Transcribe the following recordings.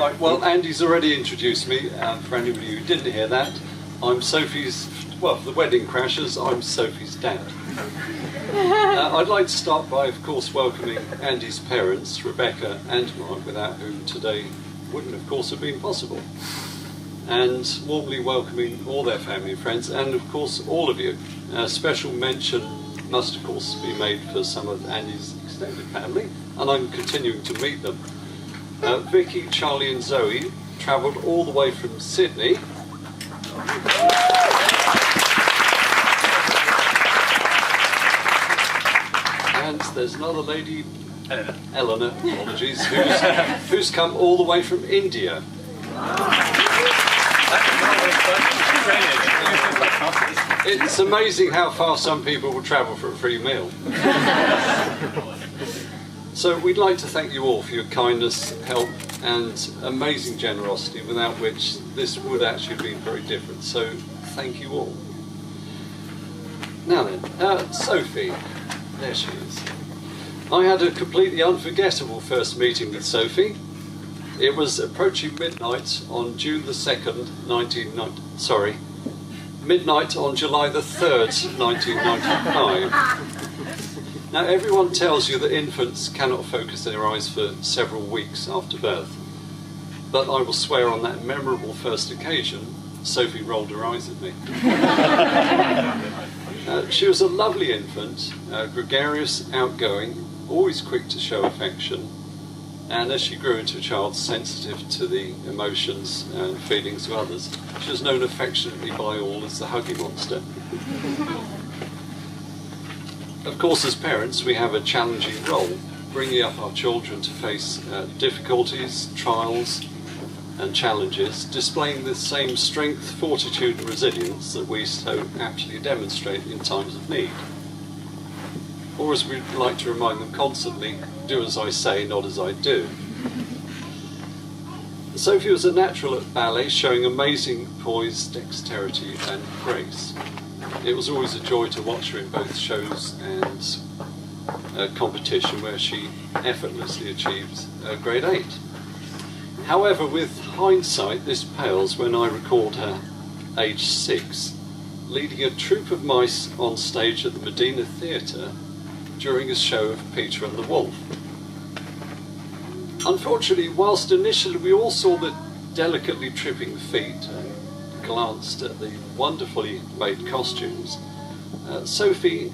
Right, well, Andy's already introduced me. For anybody who didn't hear that, I'm Sophie's, well, for the wedding crashers, I'm Sophie's dad. I'd like to start by, of course, welcoming Andy's parents, Rebecca and Mark, without whom today wouldn't, of course, have been possible. And warmly welcoming all their family and friends, and, of course, all of you. A special mention must, of course, be made for some of Andy's extended family, and I'm continuing to meet them. Vicky, Charlie and Zoe travelled all the way from Sydney. And there's another lady, Eleanor, apologies, who's come all the way from India. It's amazing how far some people will travel for a free meal. So we'd like to thank you all for your kindness, help and amazing generosity, without which this would actually have been very different. So thank you all. Now then, Sophie, there she is. I had a completely unforgettable first meeting with Sophie. It was approaching midnight on June the 2nd, midnight on July the 3rd, 1995. Now, everyone tells you that infants cannot focus their eyes for several weeks after birth, but I will swear on that memorable first occasion, Sophie rolled her eyes at me. She was a lovely infant, gregarious, outgoing, always quick to show affection, and as she grew into a child sensitive to the emotions and feelings of others, she was known affectionately by all as the Huggy Monster. Of course, as parents, we have a challenging role, bringing up our children to face difficulties, trials and challenges, displaying the same strength, fortitude and resilience that we so aptly demonstrate in times of need. Or as we like to remind them constantly, do as I say, not as I do. Sophie was a natural at ballet, showing amazing poise, dexterity and grace. It was always a joy to watch her in both shows and competition, where she effortlessly achieved grade 8. However, with hindsight, this pales when I recalled her aged 6, leading a troupe of mice on stage at the Medina Theatre during a show of Peter and the Wolf. Unfortunately, whilst initially we all saw the delicately tripping feet and glanced at the wonderfully made costumes, Sophie,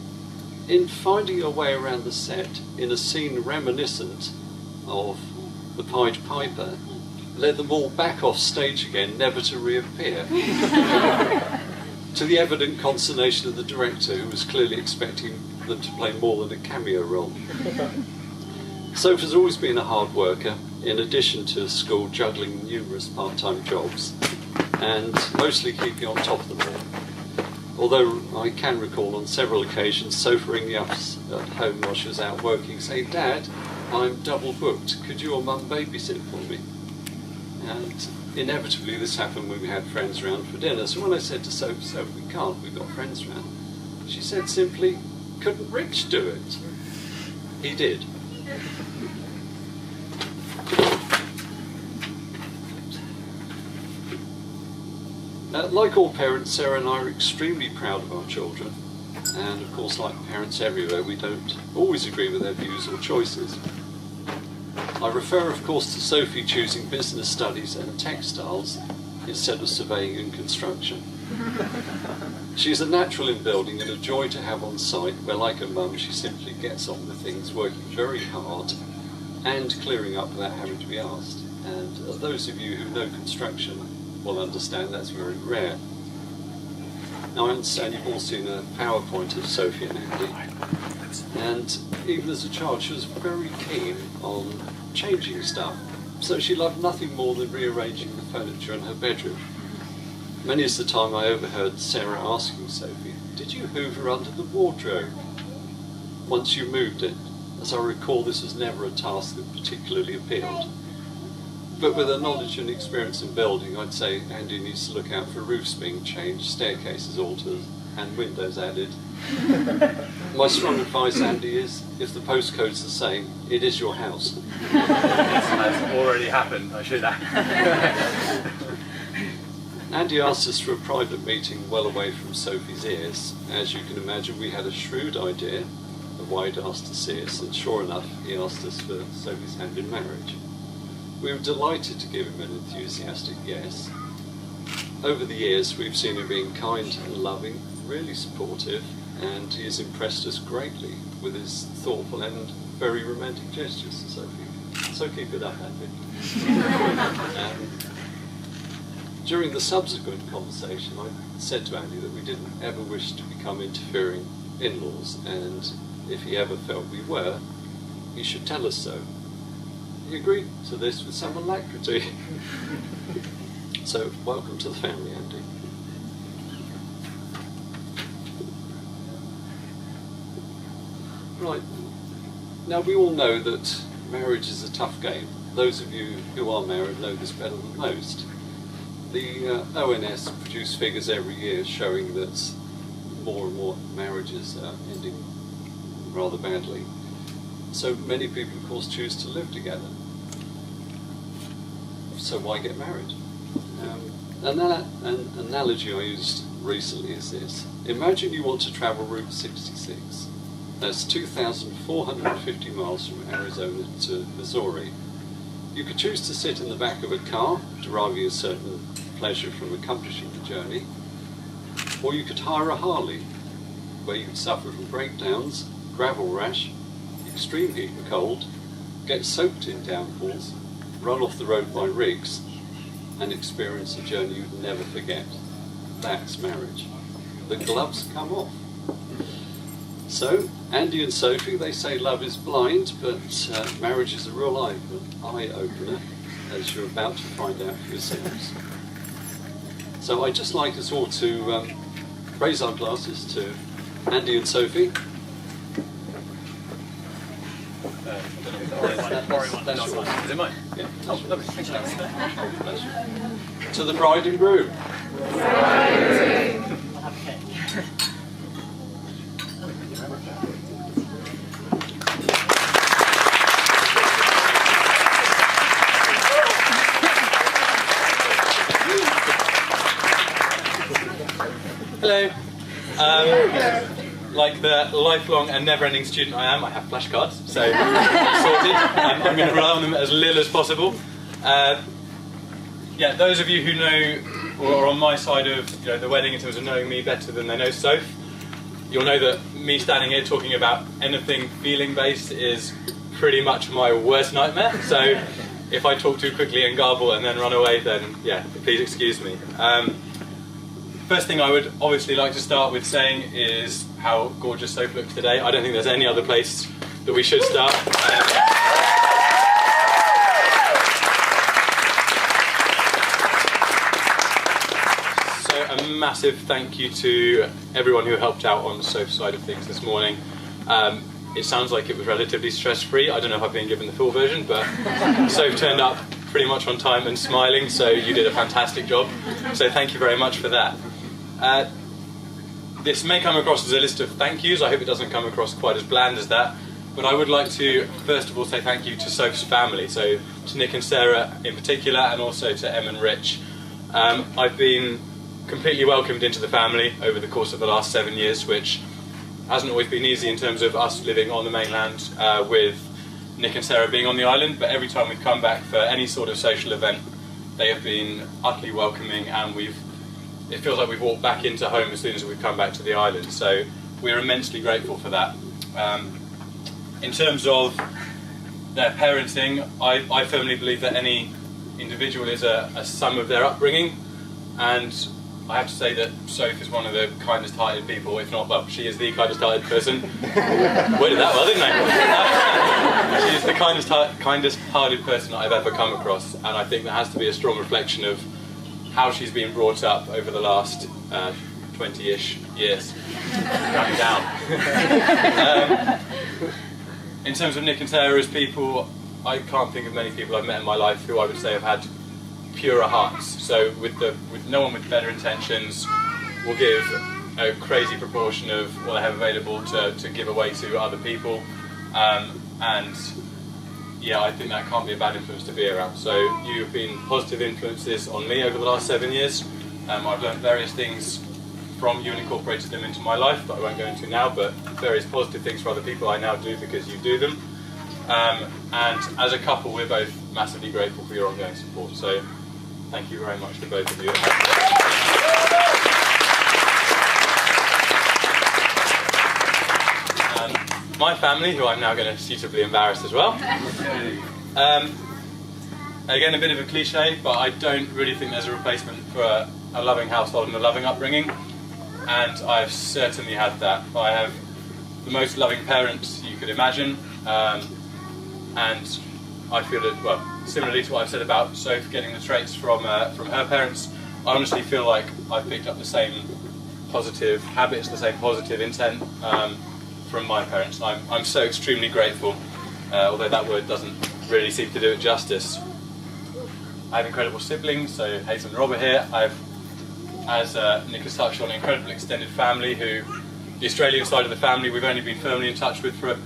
in finding her way around the set in a scene reminiscent of the Pied Piper, led them all back off stage again, never to reappear, to the evident consternation of the director, who was clearly expecting them to play more than a cameo role. Sophie's always been a hard worker, in addition to school, juggling numerous part-time jobs and mostly keeping on top of them all. Although I can recall on several occasions Sophie ringing us at home while she was out working, saying, "Dad, I'm double booked, could you or Mum babysit for me?" And inevitably this happened when we had friends around for dinner. So when I said to Sophie, we can't, we've got friends around, she said simply, "Couldn't Rich do it?" He did. Like all parents, Sarah and I are extremely proud of our children, and of course, like parents everywhere, we don't always agree with their views or choices. I refer, of course, to Sophie choosing business studies and textiles instead of surveying and construction. She's a natural in building and a joy to have on site, where, like her mum, she simply gets on with things, working very hard and clearing up without having to be asked. And those of you who know construction will understand that's very rare. Now, I understand you've all seen a PowerPoint of Sophie and Andy, and even as a child she was very keen on changing stuff, so she loved nothing more than rearranging the furniture in her bedroom. Many is the time I overheard Sarah asking Sophie, "Did you hoover under the wardrobe once you moved it?" As I recall, this was never a task that particularly appealed. But with her knowledge and experience in building, I'd say Andy needs to look out for roofs being changed, staircases altered and windows added, My strong advice, Andy, is if the postcode's the same, it is your house. That's already happened, I should add. Andy asked us for a private meeting well away from Sophie's ears. As you can imagine, we had a shrewd idea of why he'd asked to see us, and sure enough, he asked us for Sophie's hand in marriage. We were delighted to give him an enthusiastic yes. Over the years, we've seen him being kind and loving, really supportive, and he has impressed us greatly with his thoughtful and very romantic gestures to Sophie. So keep it up, Andy. During the subsequent conversation, I said to Andy that we didn't ever wish to become interfering in-laws, and if he ever felt we were, he should tell us so. He agreed to this with some alacrity. So, welcome to the family, Andy. Right, now we all know that marriage is a tough game. Those of you who are married know this better than most. The ONS produce figures every year showing that more and more marriages are ending rather badly. So many people, of course, choose to live together. So why get married? An analogy I used recently is this. Imagine you want to travel Route 66. That's 2,450 miles from Arizona to Missouri. You could choose to sit in the back of a car, deriving a certain pleasure from accomplishing the journey, or you could hire a Harley, where you could suffer from breakdowns, gravel rash, extreme heat and cold, get soaked in downfalls, run off the road by rigs, and experience a journey you'd never forget. That's marriage. The gloves come off. So, Andy and Sophie, they say love is blind, but marriage is a real eye-opener, as you're about to find out for yourselves. So I'd just like us all to raise our glasses to Andy and Sophie. That's yours. Is it mine? Yeah. Oh, lovely. Thank you. To the bride and groom. Hello. Like the lifelong and never-ending student I am, I have flashcards, so I'm sorted. I'm going to rely on them as little as possible. Yeah, those of you who know or are on my side of the wedding in terms of knowing me better than they know Soph, you'll know that me standing here talking about anything feeling-based is pretty much my worst nightmare. So if I talk too quickly and garble and then run away, then yeah, please excuse me. First thing I would obviously like to start with saying is how gorgeous Soph looks today. I don't think there's any other place that we should start. So a massive thank you to everyone who helped out on Soph's side of things this morning. It sounds like it was relatively stress-free. I don't know if I've been given the full version, but Soph turned up pretty much on time and smiling, so you did a fantastic job. So thank you very much for that. This may come across as a list of thank yous. I hope it doesn't come across quite as bland as that. But I would like to, first of all, say thank you to Soph's family. So to Nick and Sarah in particular, and also to Em and Rich. I've been completely welcomed into the family over the course of the last 7 years, which hasn't always been easy in terms of us living on the mainland with Nick and Sarah being on the island. But every time we've come back for any sort of social event, they have been utterly welcoming, and it feels like we've walked back into home as soon as we've come back to the island. So we're immensely grateful for that. In terms of their parenting, I firmly believe that any individual is a sum of their upbringing, and I have to say that Soph is one of the kindest-hearted people, if not, well, she is the kindest-hearted person. Worded that well, didn't I? She is the kindest-hearted person I've ever come across, and I think that has to be a strong reflection of how she's been brought up over the last 20-ish years. Counting down. In terms of Nick and Sarah as people, I can't think of many people I've met in my life who I would say have had purer hearts. So with no one with better intentions will give a crazy proportion of what they have available to give away to other people, and yeah, I think that can't be a bad influence to be around. So you've been positive influences on me over the last 7 years. I've learned various things from you and incorporated them into my life that I won't go into now, but various positive things for other people I now do because you do them. And as a couple, we're both massively grateful for your ongoing support. So thank you very much to both of you. My family, who I'm now going to suitably embarrass as well. Again, a bit of a cliche, but I don't really think there's a replacement for a loving household and a loving upbringing. And I've certainly had that. I have the most loving parents you could imagine. And I feel that, well, similarly to what I've said about Sophie getting the traits from her parents, I honestly feel like I've picked up the same positive habits, the same positive intent from my parents. I'm so extremely grateful, although that word doesn't really seem to do it justice. I have incredible siblings, so Hazel and Rob are here. I've, as Nick has touched on, an incredible extended family who, the Australian side of the family, we've only been firmly in touch with for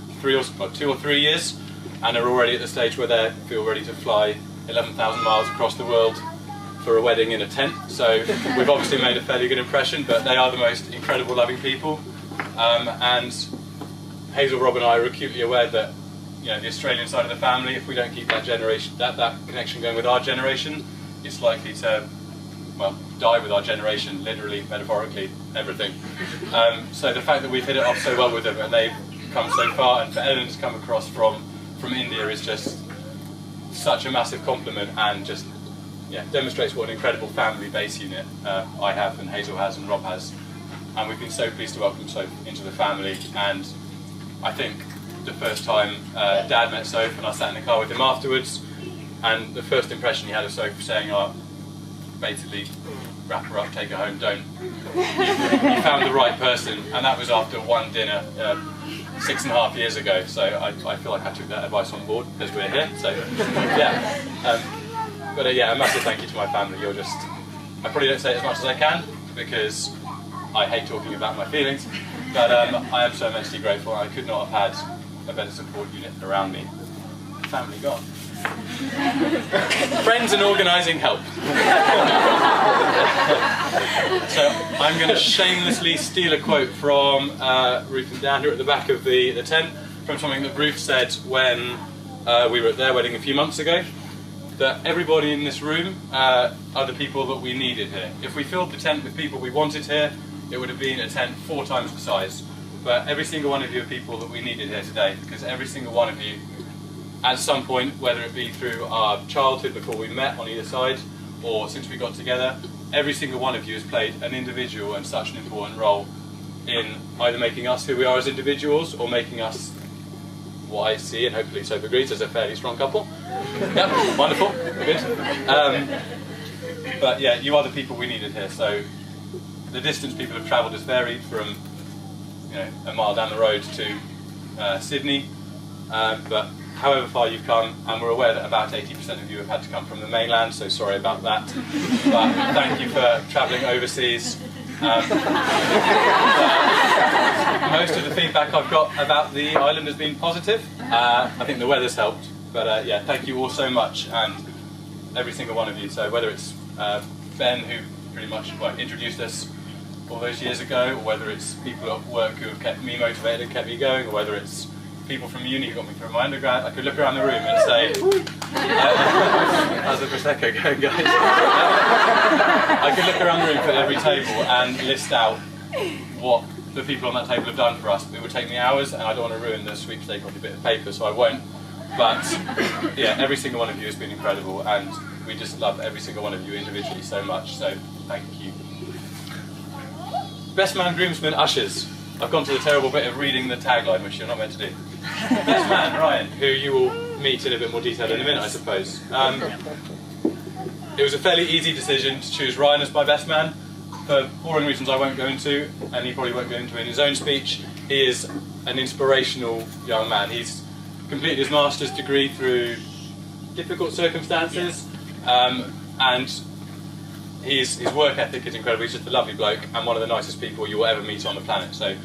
2 or 3 years, and are already at the stage where they feel ready to fly 11,000 miles across the world for a wedding in a tent. So we've obviously made a fairly good impression, but they are the most incredible, loving people. And Hazel, Rob and I are acutely aware that, you know, the Australian side of the family, if we don't keep that generation, that connection going with our generation, it's likely to, well, die with our generation, literally, metaphorically, everything. So the fact that we've hit it off so well with them and they've come so far, and for Ellen to come across from India is just such a massive compliment, and just, yeah, demonstrates what an incredible family base unit I have, and Hazel has, and Rob has. And we've been so pleased to welcome Sophie into the family. And I think the first time Dad met Sophie, and I sat in the car with him afterwards, and the first impression he had of Sophie saying, "Oh, basically, wrap her up, take her home, don't." You found the right person, and that was after one dinner 6.5 years ago. So I feel like I took that advice on board because we're here. So yeah, but yeah, a massive thank you to my family. You're just, I probably don't say it as much as I can because I hate talking about my feelings, but I am so immensely grateful. I could not have had a better support unit around me. Family gone. Friends and organising help. So I'm going to shamelessly steal a quote from Ruth and Dan, who are at the back of the tent, from something that Ruth said when we were at their wedding a few months ago, that everybody in this room are the people that we needed here. If we filled the tent with people we wanted here, it would have been a tent 4 times the size. But every single one of you are people that we needed here today, because every single one of you, at some point, whether it be through our childhood before we met on either side, or since we got together, every single one of you has played an individual and such an important role in either making us who we are as individuals, or making us what I see, and hopefully Sophie agrees, as a fairly strong couple. Yep, wonderful, we're good. But yeah, you are the people we needed here. So the distance people have travelled has varied from, you know, a mile down the road to Sydney, but however far you've come, and we're aware that about 80% of you have had to come from the mainland, so sorry about that. But thank you for travelling overseas. Most of the feedback I've got about the island has been positive. I think the weather's helped, but yeah, thank you all so much, and every single one of you. So whether it's Ben, who pretty much introduced us all those years ago, or whether it's people at work who have kept me motivated and kept me going, or whether it's people from uni who got me through my undergrad, I could look around the room and say, how's the Prosecco going, guys? I could look around the room for every table and list out what the people on that table have done for us. It would take me hours, and I don't want to ruin the sweepstake on a bit of paper, so I won't. But yeah, every single one of you has been incredible, and we just love every single one of you individually so much, so thank you. Best man, groomsmen, ushers. I've gone to the terrible bit of reading the tagline, which you're not meant to do. Best man, Ryan, who you will meet in a bit more detail in a minute, I suppose. It was a fairly easy decision to choose Ryan as my best man, for boring reasons I won't go into, and he probably won't go into in his own speech. He is an inspirational young man. He's completed his master's degree through difficult circumstances, and his work ethic is incredible. He's just a lovely bloke and one of the nicest people you will ever meet on the planet. So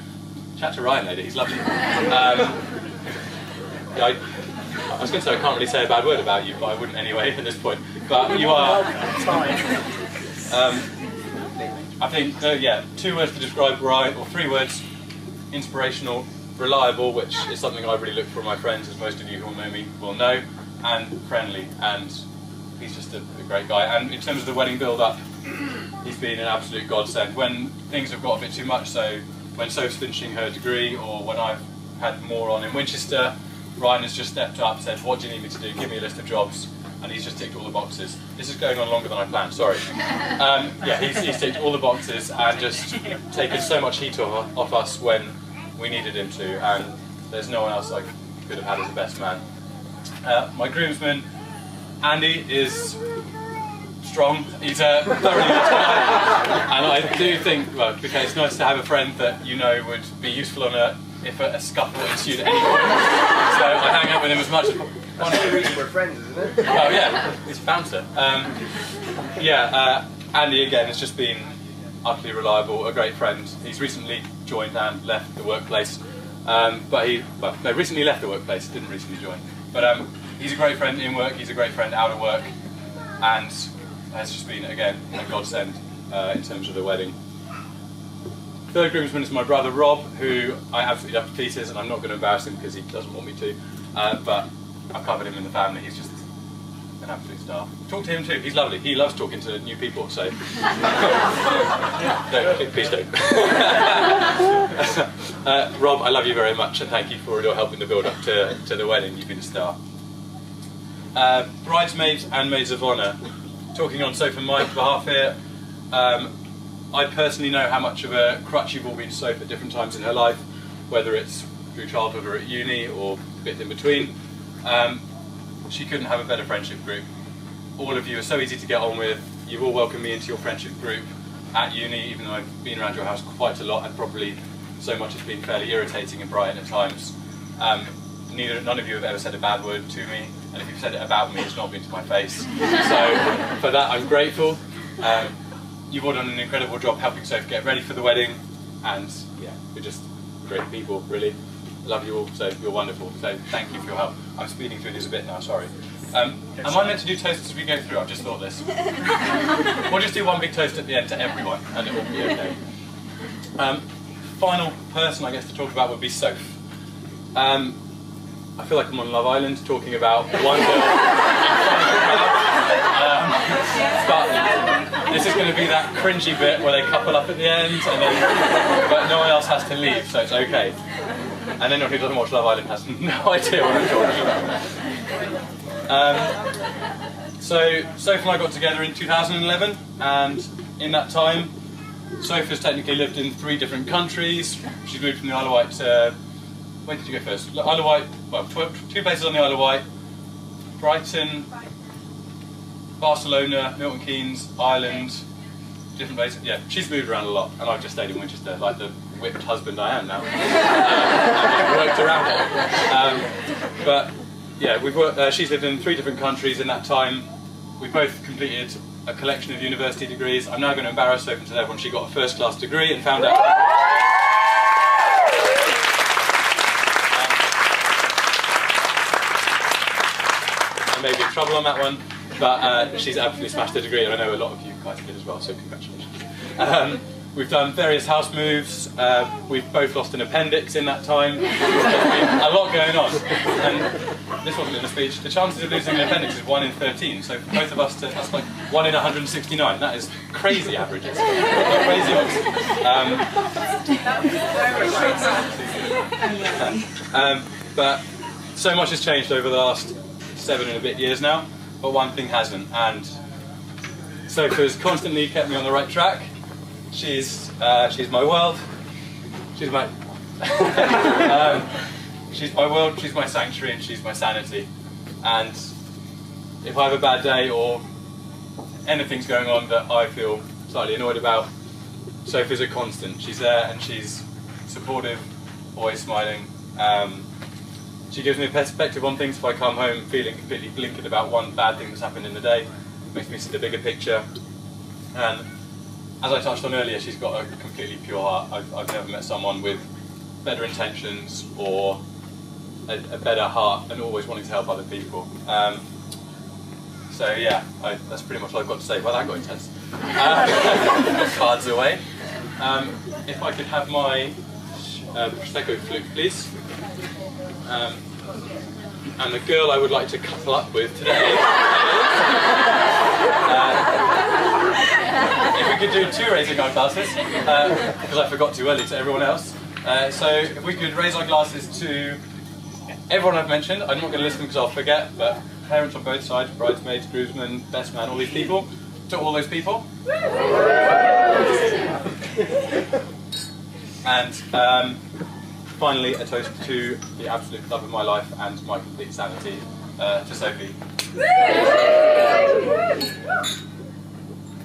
chat to Ryan later, he's lovely. Yeah, I was going to say I can't really say a bad word about you, but I wouldn't anyway at this point. But you are... I think, yeah, 2 words to describe Ryan, or 3 words: inspirational, reliable, which is something I really look for in my friends, as most of you who know me will know, and friendly, and he's just a great guy. And in terms of the wedding build-up, he's been an absolute godsend. When things have got a bit too much, so when Soph's finishing her degree, or when I've had more on in Winchester, Ryan has just stepped up, said, what do you need me to do? Give me a list of jobs. And he's just ticked all the boxes. This is going on longer than I planned, sorry. Yeah, he's ticked all the boxes and just taken so much heat off us when we needed him to, and there's no one else I could have had as a best man. My groomsman, Andy, is strong. He's a thoroughly nice guy, and I do think, well, okay, it's nice to have a friend that you know would be useful on if a scuffle ensued at any point. So I hang out with him as much as possible. One of the reasons we're friends, isn't it? Oh yeah, he's a bouncer. Andy again has just been utterly reliable, a great friend. He's recently joined and left the workplace, recently left the workplace, didn't recently join. But he's a great friend in work, he's a great friend out of work, and has just been, again, a godsend in terms of the wedding. Third groomsman is my brother Rob, who I absolutely love to pieces, and I'm not going to embarrass him because he doesn't want me to, but I've covered him in the family. He's just an absolute star. Talk to him too, he's lovely. He loves talking to new people, so... No, please don't. Rob, I love you very much, and thank you for your help in the build-up to the wedding. You've been a star. Bridesmaids and maids of honour. Talking on Sophie and my behalf here, I personally know how much of a crutch you've all been to Sophie at different times in her life, whether it's through childhood or at uni or a bit in between. She couldn't have a better friendship group. All of you are so easy to get on with. You've all welcomed me into your friendship group at uni, even though I've been around your house quite a lot, and probably so much it's been fairly irritating and Brighton at times. None of you have ever said a bad word to me, and if you've said it about me, it's not been to my face. So for that, I'm grateful. You've all done an incredible job helping Sophie get ready for the wedding, and yeah, you're just great people, really. Love you all, so you're wonderful. So thank you for your help. I'm speeding through this a bit now, sorry. Am I meant to do toasts as we go through? I've just thought this. We'll just do one big toast at the end to everyone, and it will be okay. Final person I guess to talk about would be Soph. I feel like I'm on Love Island talking about one girl but this is going to be that cringy bit where they couple up at the end, and then, but no one else has to leave, so it's okay. And anyone who doesn't watch Love Island has no idea what I'm talking about. So Sophie and I got together in 2011, and in that time, Sophie has technically lived in 3 different countries. She's moved from the Isle of Wight to... Where did you go first? Isle of Wight, well, 2 places on the Isle of Wight. Brighton, Barcelona, Milton Keynes, Ireland, different places. Yeah, she's moved around a lot, and I've just stayed in Winchester, like the whipped husband I am now. I've worked around it. But yeah, she's lived in 3 different countries in that time. We both completed a collection of university degrees. I'm now going to embarrass Sophie and tell everyone she got a first-class degree and found out. I may be in trouble on that one, but she's absolutely smashed the degree, and I know a lot of you guys did as well, so congratulations. We've done various house moves. We've both lost an appendix in that time. There's been a lot going on. And this wasn't in the speech. The chances of losing an appendix is 1 in 13. So for both of us, that's like 1 in 169. That is crazy averages. Not crazy odds. But so much has changed over the last 7 and a bit years now. But one thing hasn't. And Sophie's constantly kept me on the right track. She's my world. She's my she's my world. She's my sanctuary, and she's my sanity. And if I have a bad day or anything's going on that I feel slightly annoyed about, Sophie's a constant. She's there and she's supportive, always smiling. She gives me a perspective on things if I come home feeling completely blinkered about one bad thing that's happened in the day. Makes me see the bigger picture. And as I touched on earlier, she's got a completely pure heart. I've never met someone with better intentions or a better heart and always wanting to help other people. So yeah, that's pretty much all I've got to say. Well, that got intense. Cards away. If I could have my Prosecco flute, please. And the girl I would like to couple up with today if we could do 2 raising our glasses, because I forgot to early to everyone else. So if we could raise our glasses to everyone I've mentioned. I'm not going to list them because I'll forget, but parents on both sides, bridesmaids, groomsmen, best man, all these people. To all those people. And finally, a toast to the absolute love of my life and my complete sanity, to Sophie.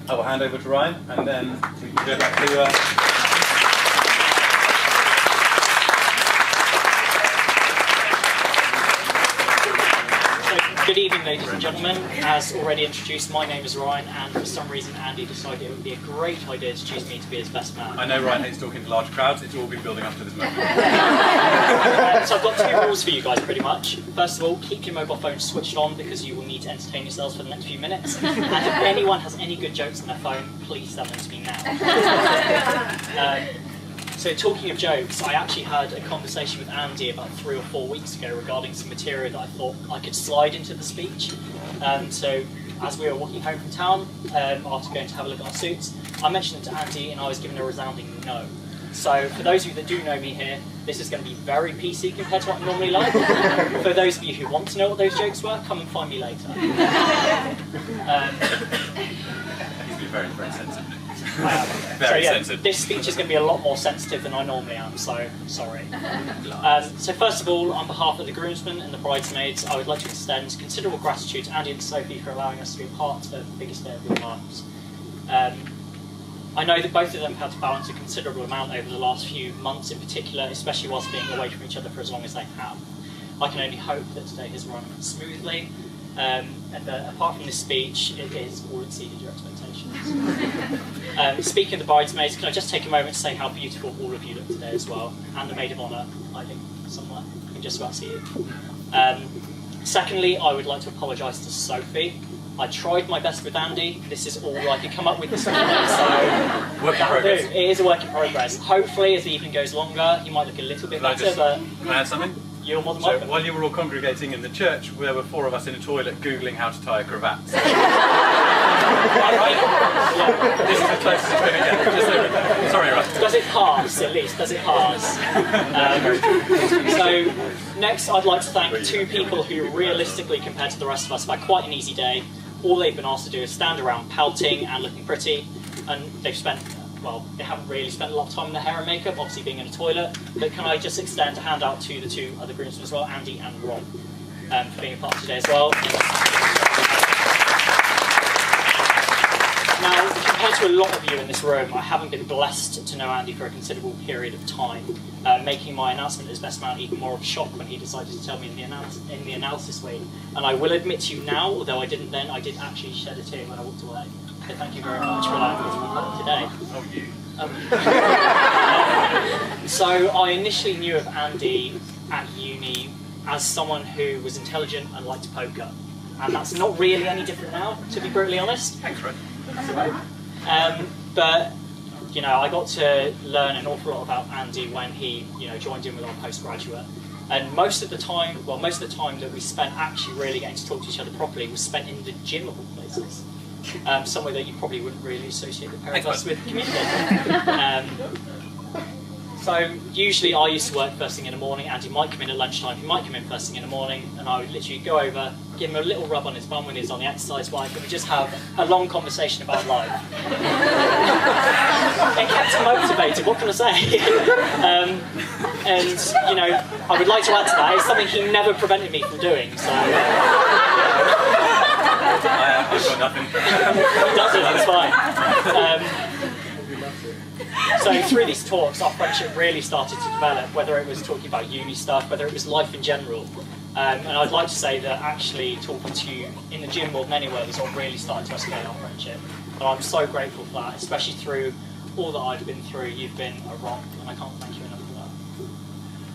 I will hand over to Ryan, and then we can go back to... Good evening, ladies and gentlemen. As already introduced, my name is Ryan, and for some reason Andy decided it would be a great idea to choose me to be his best man. I know Ryan hates talking to large crowds, it's all been building up to this moment. So I've got 2 rules for you guys, pretty much. First of all, keep your mobile phone switched on because you will need to entertain yourselves for the next few minutes. And if anyone has any good jokes on their phone, please send them to me now. So talking of jokes, I actually had a conversation with Andy about 3 or 4 weeks ago regarding some material that I thought I could slide into the speech. So as we were walking home from town, after going to have a look at our suits, I mentioned it to Andy and I was given a resounding no. So for those of you that do know me here, this is going to be very PC compared to what I normally like. For those of you who want to know what those jokes were, come and find me later. He's been very, very sensitive. Very sensitive. This speech is going to be a lot more sensitive than I normally am, so sorry. So first of all, on behalf of the groomsmen and the bridesmaids, I would like to extend considerable gratitude to Andy and Sophie for allowing us to be a part of the biggest day of your lives. I know that both of them have had to balance a considerable amount over the last few months in particular, especially whilst being away from each other for as long as they have. I can only hope that today has run smoothly, and that apart from this speech, it has all exceeded your expectations. Speaking of the bridesmaids, can I just take a moment to say how beautiful all of you look today as well, and the maid of honour, I think, somewhere. I can just about see you. Secondly, I would like to apologise to Sophie. I tried my best with Andy. This is all I could come up with this morning, so work in progress. It is a work in progress. Hopefully, as the evening goes longer, he might look a little bit better. Can I add something? You're more than So welcome. while you were all congregating in the church, there were 4 of us in a toilet googling how to tie a cravat. This is the closest it's going to get. Just over there. Sorry, Ryan. Does it pass, at least? Does it pass? So, next I'd like to thank 2 people who realistically, compared to the rest of us, have had quite an easy day. All they've been asked to do is stand around pouting and looking pretty, and they've spent, well, they haven't really spent a lot of time in their hair and makeup, obviously being in a toilet, but can I just extend a handout to the 2 other groomsmen as well, Andy and Rob, for being a part of today as well. Now, compared to a lot of you in this room, I haven't been blessed to know Andy for a considerable period of time, making my announcement as best man even more of a shock when he decided to tell me in the analysis week. And I will admit to you now, although I didn't then, I did actually shed a tear when I walked away. So thank you very much for allowing me to be part of today. So I initially knew of Andy at uni as someone who was intelligent and liked poker. And that's not really any different now, to be brutally honest. Thanks, Ryan. But you know, I got to learn an awful lot about Andy when he, you know, joined in with our postgraduate. And most of the time that we spent actually really getting to talk to each other properly was spent in the gym of all places. Somewhere that you probably wouldn't really associate the pair of us with communicating. So usually I used to work first thing in the morning. Andy might come in at lunchtime, he might come in first thing in the morning, and I would literally go over, give him a little rub on his bum when he was on the exercise bike, and we'd just have a long conversation about life. It kept him motivated, what can I say? And, you know, I would like to add to that, it's something he never prevented me from doing, so... I've got nothing. He doesn't, it's fine. So through these talks, our friendship really started to develop, whether it was talking about uni stuff, whether it was life in general. And I'd like to say that actually talking to you in the gym more than anywhere was what really started to escalate our friendship. And I'm so grateful for that, especially through all that I've been through. You've been a rock, and I can't thank you enough for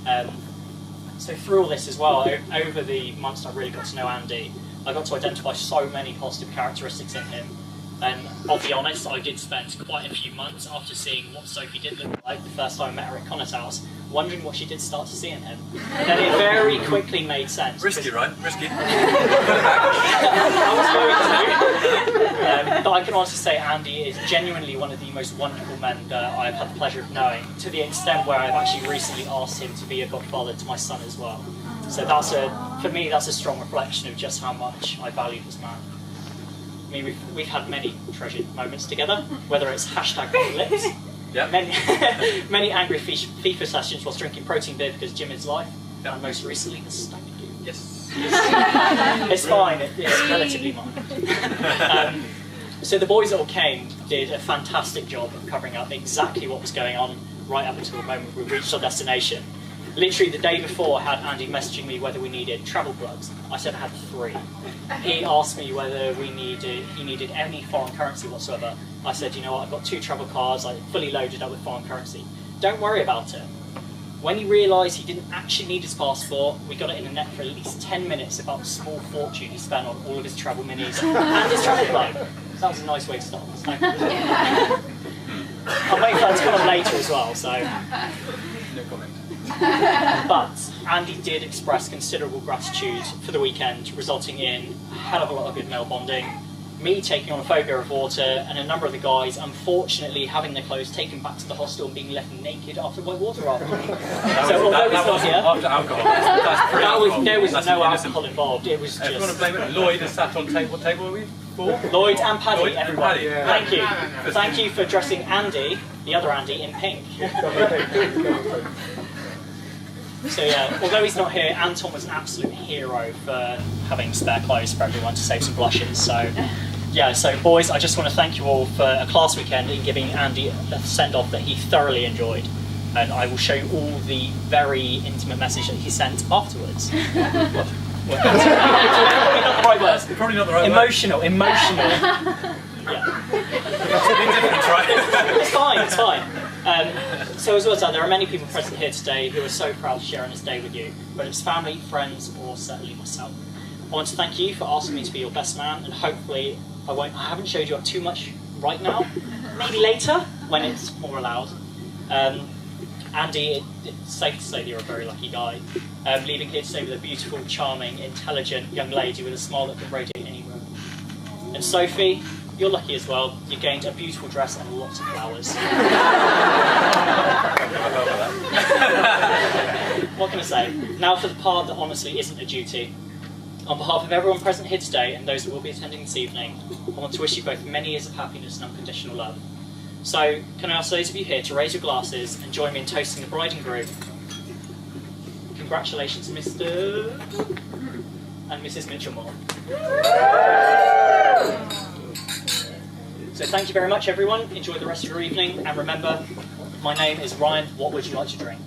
that. So through all this as well, over the months I really got to know Andy, I got to identify so many positive characteristics in him. And I'll be honest, I did spend quite a few months after seeing what Sophie did look like the first time I met her at Connor's house, wondering what she did start to see in him. And then it very quickly made sense. Risky, right? Risky. I was going to. But I can honestly say Andy is genuinely one of the most wonderful men that I've had the pleasure of knowing, to the extent where I've actually recently asked him to be a godfather to my son as well. So for me, that's a strong reflection of just how much I value this man. I mean, we've had many treasured moments together, whether it's #lips, Yep. many angry FIFA sessions whilst drinking protein beer because gym is life, and most recently the stag do. Yes. It's fine, it's relatively mine. So the boys that all came did a fantastic job of covering up exactly what was going on right up until the moment we reached our destination. Literally the day before, I had Andy messaging me whether we needed travel plugs. I said I had 3. He asked me whether he needed any foreign currency whatsoever. I said, you know what, I've got 2 travel cards, I fully loaded up with foreign currency. Don't worry about it. When he realised he didn't actually need his passport, we got it in the net for at least 10 minutes about the small fortune he spent on all of his travel minis and his travel plug. That was a nice way to start. Thank you. I'll wait for that to come on later as well, so... No comment. But Andy did express considerable gratitude for the weekend, resulting in a hell of a lot of good male bonding, me taking on a phobia of water, and a number of the guys unfortunately having their clothes taken back to the hostel and being left naked after white water rafting. So although he's not here, After alcohol. That's there was no innocent. alcohol involved. It was If you want to just blame it, Lloyd has sat on table. What table are we? 4? Lloyd and Paddy. Lloyd and Everyone. Paddy. Yeah. Thank you. Thank you for dressing Andy, the other Andy, in pink. So yeah, although he's not here, Anton was an absolute hero for having spare clothes for everyone to save some blushes. So yeah, so boys, I just want to thank you all for a class weekend and giving Andy a send-off that he thoroughly enjoyed. And I will show you all the very intimate message that he sent afterwards. Probably not the right words. Probably not the right Emotional. Yeah. It's fine, it's fine. So as well as that, there are many people present here today who are so proud to share on this day with you, whether it's family, friends, or certainly myself. I want to thank you for asking me to be your best man, and hopefully I haven't showed you up too much right now, maybe later when it's more allowed. Andy, it's safe to say that you're a very lucky guy, leaving here today with a beautiful, charming, intelligent young lady with a smile that can radiate any room. And Sophie, you're lucky as well. You gained a beautiful dress and lots of flowers. What can I say? Now for the part that honestly isn't a duty. On behalf of everyone present here today and those that will be attending this evening, I want to wish you both many years of happiness and unconditional love. So, can I ask those of you here to raise your glasses and join me in toasting the bride and groom? Congratulations, Mr. and Mrs. Mitchell-Moore. So thank you very much, everyone. Enjoy the rest of your evening, and remember, my name is Ryan. What would you like to drink?